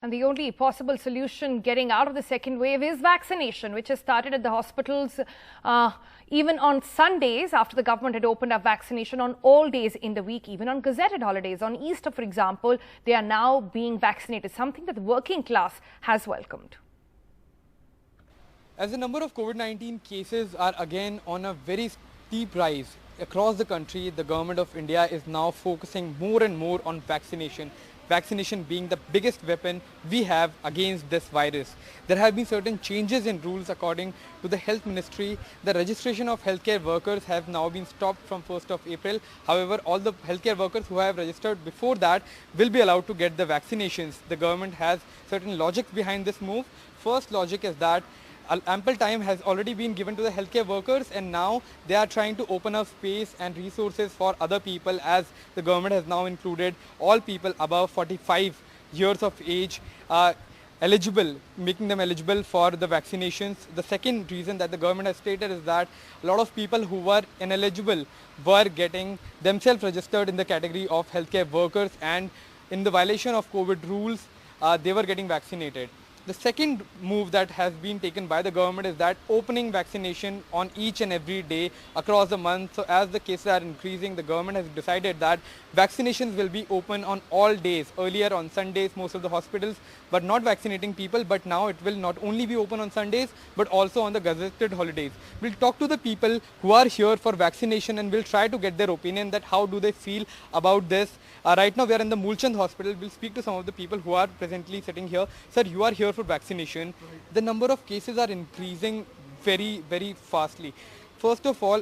And the only possible solution getting out of the second wave is vaccination, which has started at the hospitals even on Sundays after the government had opened up vaccination on all days in the week, even on gazetted holidays. On Easter, for example, they are now being vaccinated, something that the working class has welcomed. As the number of COVID-19 cases are again on a very steep rise across the country, the government of India is now focusing more and more on vaccination. Vaccination being the biggest weapon we have against this virus. There have been certain changes in rules according to the Health Ministry. The registration of healthcare workers have now been stopped from 1st of April. However, all the healthcare workers who have registered before that will be allowed to get the vaccinations. The government has certain logic behind this move. First logic is that ample time has already been given to the healthcare workers, and now they are trying to open up space and resources for other people, as the government has now included all people above 45 years of age eligible, making them eligible for the vaccinations. The second reason that the government has stated is that a lot of people who were ineligible were getting themselves registered in the category of healthcare workers, and in the violation of COVID rules, they were getting vaccinated. The second move that has been taken by the government is that opening vaccination on each and every day across the month. So as the cases are increasing, the government has decided that vaccinations will be open on all days. Earlier on Sundays, most of the hospitals were not vaccinating people, but now it will not only be open on Sundays, but also on the gazetted holidays. We'll talk to the people who are here for vaccination and we'll try to get their opinion that how do they feel about this. Right now we are in the Mulchand hospital. We'll speak to some of the people who are presently sitting here. Sir, you are here for vaccination. Right. The number of cases are increasing very, very fastly. First of all,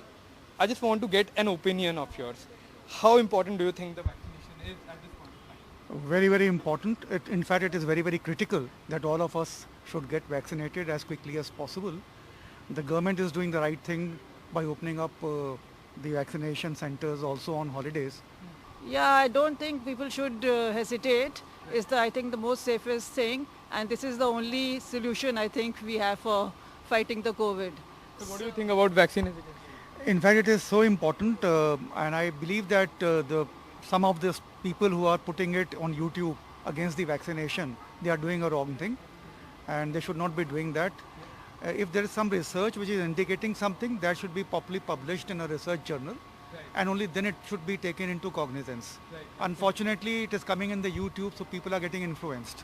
I just want to get an opinion of yours. How important do you think the vaccination is at this point of time? Very, very important. In fact, it is very, very critical that all of us should get vaccinated as quickly as possible. The government is doing the right thing by opening up the vaccination centers also on holidays. Yeah, I don't think people should hesitate. It's I think the most safest thing, and this is the only solution I think we have for fighting the COVID. So what do you think about vaccination? In fact, it is so important, and I believe that some of these people who are putting it on YouTube against the vaccination, they are doing a wrong thing, and they should not be doing that. If there is some research which is indicating something, that should be properly published in a research journal. Right. And only then it should be taken into cognizance. Right. Unfortunately, it is coming in the YouTube, so people are getting influenced.